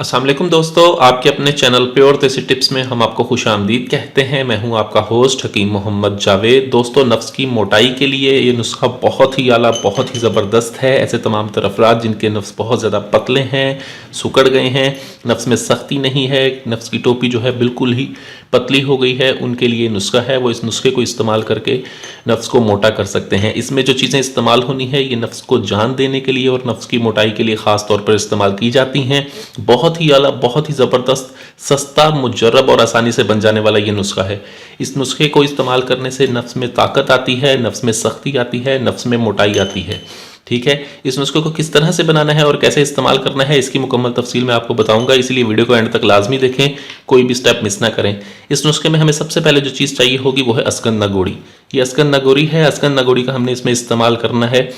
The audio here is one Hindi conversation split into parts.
अस्सलाम वालेकुम दोस्तों, आपके अपने चैनल प्योर देसी टिप्स में हम आपको खुश आमदीद कहते हैं। मैं हूं आपका होस्ट हकीम मोहम्मद जावेद। दोस्तों, नफ्स की मोटाई के लिए ये नुस्खा बहुत ही आला, बहुत ही ज़बरदस्त है। ऐसे तमाम तर अफराद जिनके नफ्स बहुत ज़्यादा पतले हैं, सुकड़ गए हैं, नफ्स में सख्ती नहीं है, नफ्स की टोपी जो है बिल्कुल ही पतली हो गई है, उनके लिए नुस्खा है। वो इस नुस्खे को इस्तेमाल करके नफ्स को मोटा कर सकते हैं। इसमें जो चीज़ें इस्तेमाल होनी है ये नफ्स को जान देने के लिए और नफ्स की मोटाई के लिए ख़ास तौर पर इस्तेमाल की जाती हैं। बहुत ही आला, बहुत ही ज़बरदस्त, सस्ता, मुजर्रब और आसानी से बन जाने वाला ये नुस्खा है। इस नुस्खे को इस्तेमाल करने से नफ्स में ताकत आती है, नफ्स में सख्ती आती है, नफ्स में मोटाई आती है। ठीक है, इस नुस्खे को किस तरह से बनाना है और कैसे इस्तेमाल करना है इसकी मुकम्मल तफसील मैं आपको बताऊंगा, इसलिए वीडियो को एंड तक लाजमी देखें, कोई भी स्टेप मिस ना करें। इस नुस्खे में हमें सबसे पहले जो चीज़ चाहिए होगी वो है अस्कन नगोड़ी। ये अस्कन नगोड़ी है। अस्कन नगोड़ी का हमने इसमें इस्तेमाल करना है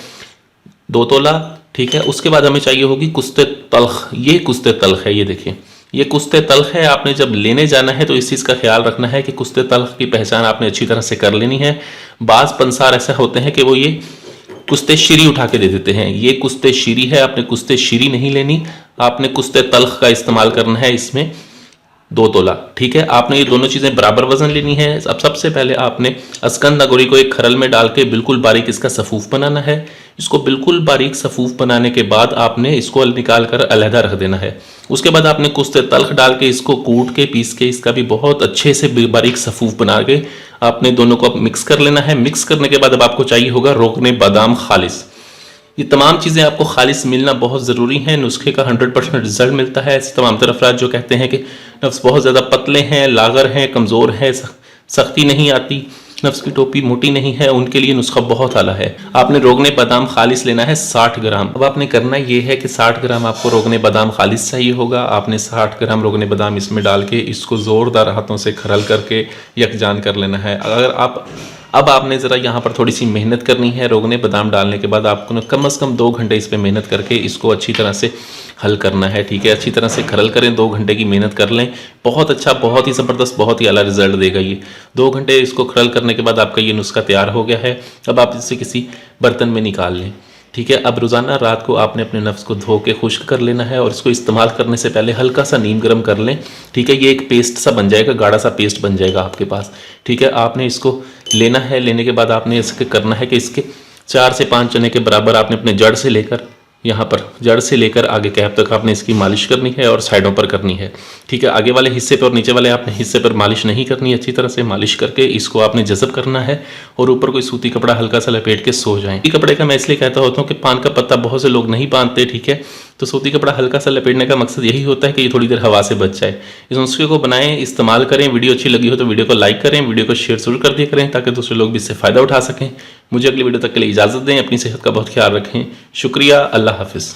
2 तोला। ठीक है, उसके बाद हमें चाहिए होगी कुश्ते तल्ख। ये कुश्ते तल्ख है, ये देखिए, ये कुश्ते तल्ख है। आपने जब लेने जाना है तो इस चीज़ का ख्याल रखना है कि कुश्ते तल्ख की पहचान आपने अच्छी तरह से कर लेनी है। बाज़ पंसार ऐसे होते हैं कि वो ये कुश्ते शीरी उठा के दे देते हैं। ये कुश्ते शीरी है, आपने कुश्ते शीरी नहीं लेनी, आपने कुश्ते तल्ख का इस्तेमाल करना है इसमें 2 तोला। ठीक है, आपने ये दोनों चीज़ें बराबर वजन लेनी है। अब सबसे पहले आपने अस्कन नगोरी को एक खरल में डाल के बिल्कुल बारीक इसका सफ़ूफ बनाना है। इसको बिल्कुल बारीक सफ़ूफ बनाने के बाद आपने इसको निकाल कर अलहदा रख देना है। उसके बाद आपने कुश्ते तल्ख डाल के इसको कूट के पीस के इसका भी बहुत अच्छे से बारीक सफ़ूफ बना के आपने दोनों को मिक्स कर लेना है। मिक्स करने के बाद अब आपको चाहिए होगा रोगने बादाम खालिस। ये तमाम चीज़ें आपको खालिस मिलना बहुत ज़रूरी है। नुस्खे का 100% रिजल्ट मिलता है। ऐसे तमाम तर अफराद जो कहते हैं कि नफ्स बहुत ज़्यादा पतले हैं, लागर हैं, कमज़ोर हैं, सख्ती नहीं आती, नफ्स की टोपी मोटी नहीं है, उनके लिए नुस्खा बहुत आला है। आपने रोगने बादाम खालिस लेना है 60 ग्राम। अब आपने करना ये है कि 60 ग्राम आपको रोगने बादाम खालिस चाहिए होगा। आपने 60 ग्राम रोगने बादाम इसमें डाल के इसको ज़ोरदार हाथों से खरल करके यकजान कर लेना है। अगर आप अब आपने ज़रा यहाँ पर थोड़ी सी मेहनत करनी है। रोगने बादाम डालने के बाद आपको कम से कम 2 घंटे इस पर मेहनत करके इसको अच्छी तरह से हल करना है। ठीक है, अच्छी तरह से खरल करें, 2 घंटे की मेहनत कर लें। बहुत अच्छा, बहुत ही ज़बरदस्त, बहुत ही आला रिजल्ट देगा ये। 2 घंटे इसको खरल करने के बाद आपका ये नुस्खा तैयार हो गया है। अब आप इसे किसी बर्तन में निकाल लें। ठीक है, अब रोज़ाना रात को आपने अपने नफ्स को धो के खुश्क कर लेना है और इसको इस्तेमाल करने से पहले हल्का सा नीम गर्म कर लें। ठीक है, ये एक पेस्ट सा बन जाएगा, गाढ़ा सा पेस्ट बन जाएगा आपके पास। ठीक है, आपने इसको लेना है। लेने के बाद आपने इसके करना है कि इसके 4 से 5 चने के बराबर आपने अपने जड़ से लेकर यहाँ पर, जड़ से लेकर आगे कैप तक आपने इसकी मालिश करनी है और साइडों पर करनी है। ठीक है, आगे वाले हिस्से पर और नीचे वाले आपने हिस्से पर मालिश नहीं करनी। अच्छी तरह से मालिश करके इसको आपने जज़ब करना है और ऊपर कोई सूती कपड़ा हल्का सा लपेट के सो जाएं। सूती कपड़े का मैं इसलिए कहता होता हूँ कि पान का पत्ता बहुत से लोग नहीं बांधते। ठीक है, तो सूती कपड़ा हल्का सा लपेटने का मकसद यही होता है कि ये थोड़ी देर हवा से बच जाए। इस नुस्खे को बनाएं, इस्तेमाल करें। वीडियो अच्छी लगी हो तो वीडियो को लाइक करें, वीडियो को शेयर जरूर कर दिया करें ताकि दूसरे लोग भी इससे फ़ायदा उठा सकें। मुझे अगली वीडियो तक के लिए इजाज़त दें। अपनी सेहत का बहुत ख्याल रखें। शुक्रिया। अल्लाह हाफिज़।